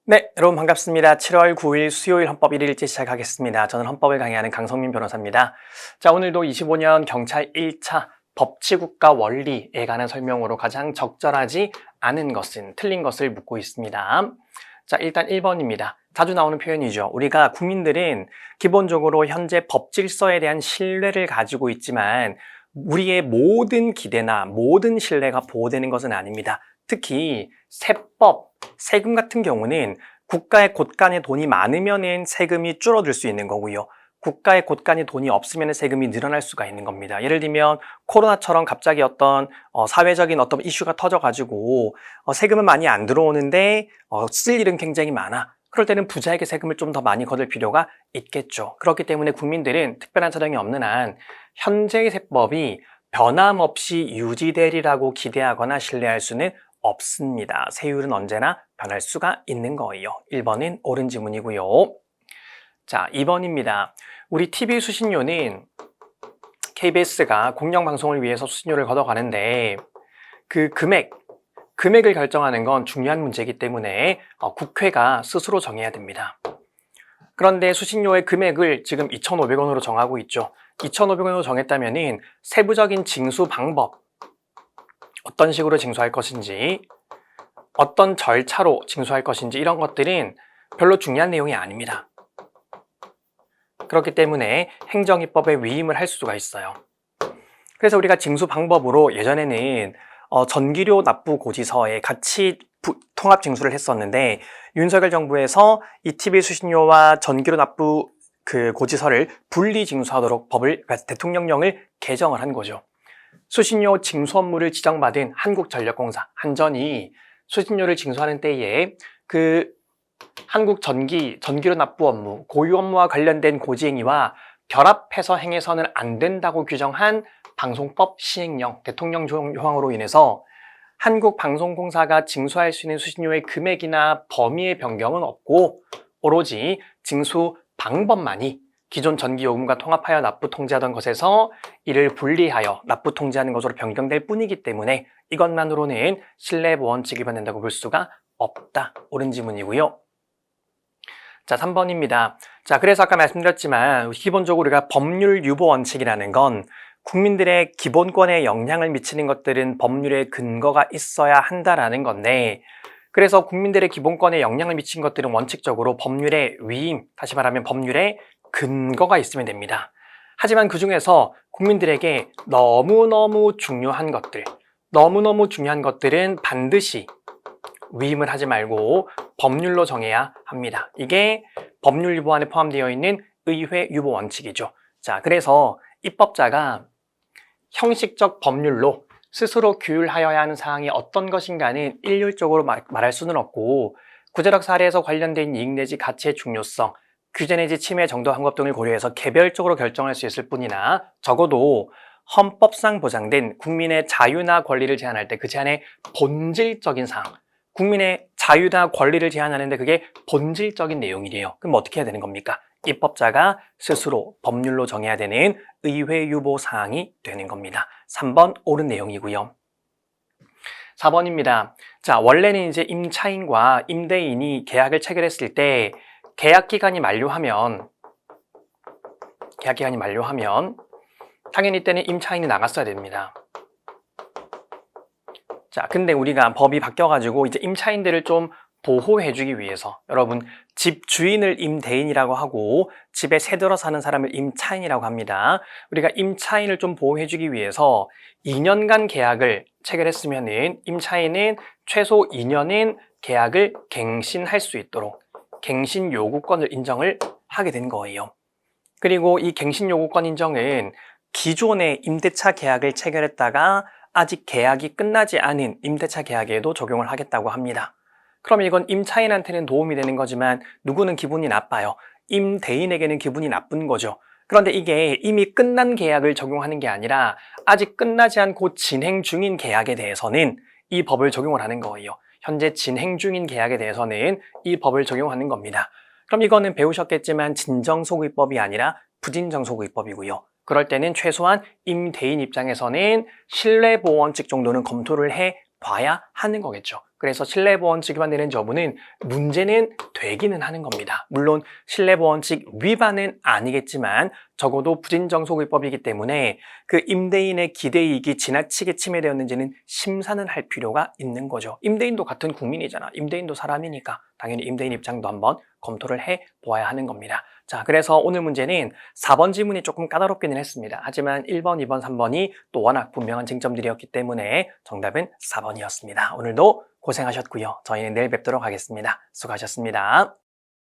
네, 여러분 반갑습니다. 7월 9일 수요일 헌법 1일째 시작하겠습니다. 저는 헌법을 강의하는 강성민 변호사입니다. 자, 오늘도 25년 경찰 1차 법치국가 원리에 관한 설명으로 가장 적절하지 않은 것은, 틀린 것을 묻고 있습니다. 자, 일단 1번입니다. 자주 나오는 표현이죠. 우리가 국민들은 기본적으로 현재 법 질서에 대한 신뢰를 가지고 있지만 우리의 모든 기대나 모든 신뢰가 보호되는 것은 아닙니다. 특히 세법, 세금 같은 경우는 국가의 곳간에 돈이 많으면 세금이 줄어들 수 있는 거고요. 국가의 곳간에 돈이 없으면 세금이 늘어날 수가 있는 겁니다. 예를 들면 코로나처럼 갑자기 어떤 사회적인 어떤 이슈가 터져가지고 세금은 많이 안 들어오는데 쓸 일은 굉장히 많아. 그럴 때는 부자에게 세금을 좀 더 많이 거둘 필요가 있겠죠. 그렇기 때문에 국민들은 특별한 사정이 없는 한 현재의 세법이 변함없이 유지되리라고 기대하거나 신뢰할 수는 없습니다. 세율은 언제나 변할 수가 있는 거예요. 1번은 옳은 지문이고요. 자, 2번입니다. 우리 TV 수신료는 KBS가 공영방송을 위해서 수신료를 걷어가는데 그 금액을 결정하는 건 중요한 문제이기 때문에 국회가 스스로 정해야 됩니다. 그런데 수신료의 금액을 지금 2,500원으로 정하고 있죠. 2,500원으로 정했다면 세부적인 징수 방법, 어떤 식으로 징수할 것인지, 어떤 절차로 징수할 것인지 이런 것들은 별로 중요한 내용이 아닙니다. 그렇기 때문에 행정입법에 위임을 할 수가 있어요. 그래서 우리가 징수 방법으로 예전에는 전기료 납부 고지서에 같이 통합 징수를 했었는데 윤석열 정부에서 이 TV 수신료와 전기료 납부 그 고지서를 분리 징수하도록 대통령령을 개정을 한 거죠. 수신료 징수 업무를 지정받은 한국전력공사, 한전이 수신료를 징수하는 때에 그 전기료 납부 업무, 고유 업무와 관련된 고지행위와 결합해서 행해서는 안 된다고 규정한 방송법 시행령, 대통령 조항으로 인해서 한국방송공사가 징수할 수 있는 수신료의 금액이나 범위의 변경은 없고 오로지 징수 방법만이 기존 전기요금과 통합하여 납부 통지하던 것에서 이를 분리하여 납부 통지하는 것으로 변경될 뿐이기 때문에 이것만으로는 신뢰보원칙 위반된다고 볼 수가 없다. 옳은 지문이고요. 자, 3번입니다. 자, 그래서 아까 말씀드렸지만 기본적으로 우리가 법률 유보 원칙이라는 건 국민들의 기본권에 영향을 미치는 것들은 법률의 근거가 있어야 한다라는 건데, 그래서 국민들의 기본권에 영향을 미친 것들은 원칙적으로 법률의 위임, 다시 말하면 법률의 근거가 있으면 됩니다. 하지만 그 중에서 국민들에게 너무너무 중요한 것들은 반드시 위임을 하지 말고 법률로 정해야 합니다. 이게 법률 유보안에 포함되어 있는 의회 유보 원칙이죠. 자, 그래서 입법자가 형식적 법률로 스스로 규율하여야 하는 사항이 어떤 것인가는 일률적으로 말할 수는 없고 구제력 사례에서 관련된 이익 내지 가치의 중요성, 규제 내지 침해 정도 환급 등을 고려해서 개별적으로 결정할 수 있을 뿐이나 적어도 헌법상 보장된 국민의 자유나 권리를 제한할 때 그 제한의 본질적인 사항, 국민의 자유나 권리를 제한하는데 그게 본질적인 내용이래요. 그럼 어떻게 해야 되는 겁니까? 입법자가 스스로 법률로 정해야 되는 의회 유보 사항이 되는 겁니다. 3번 옳은 내용이고요. 4번입니다. 자, 원래는 이제 임차인과 임대인이 계약을 체결했을 때 계약 기간이 만료하면 당연히 이때는 임차인이 나갔어야 됩니다. 자, 근데 우리가 법이 바뀌어가지고 이제 임차인들을 좀 보호해주기 위해서, 여러분 집 주인을 임대인이라고 하고 집에 새들어 사는 사람을 임차인이라고 합니다. 우리가 임차인을 좀 보호해주기 위해서 2년간 계약을 체결했으면은 임차인은 최소 2년은 계약을 갱신할 수 있도록 갱신 요구권을 인정을 하게 된 거예요. 그리고 이 갱신 요구권 인정은 기존의 임대차 계약을 체결했다가 아직 계약이 끝나지 않은 임대차 계약에도 적용을 하겠다고 합니다. 그럼 이건 임차인한테는 도움이 되는 거지만 누구는 기분이 나빠요. 임대인에게는 기분이 나쁜 거죠. 그런데 이게 이미 끝난 계약을 적용하는 게 아니라 아직 끝나지 않고 진행 중인 계약에 대해서는 이 법을 적용을 하는 거예요. 현재 진행 중인 계약에 대해서는 이 법을 적용하는 겁니다. 그럼 이거는 배우셨겠지만 진정소구입법이 아니라 부진정소구입법이고요. 그럴 때는 최소한 임대인 입장에서는 신뢰보호 원칙 정도는 검토를 해 봐야 하는 거겠죠. 그래서 실내보원칙 위반되는 여부는 문제는 되기는 하는 겁니다. 물론 실내보원칙 위반은 아니겠지만 적어도 부진정속의법이기 때문에 그 임대인의 기대이익이 지나치게 침해되었는지는 심사는 할 필요가 있는 거죠. 임대인도 같은 국민이잖아. 임대인도 사람이니까 당연히 임대인 입장도 한번 검토를 해 보아야 하는 겁니다. 자, 그래서 오늘 문제는 4번 지문이 조금 까다롭기는 했습니다. 하지만 1번, 2번, 3번이 또 워낙 분명한 쟁점들이었기 때문에 정답은 4번이었습니다. 오늘도 고생하셨고요. 저희는 내일 뵙도록 하겠습니다. 수고하셨습니다.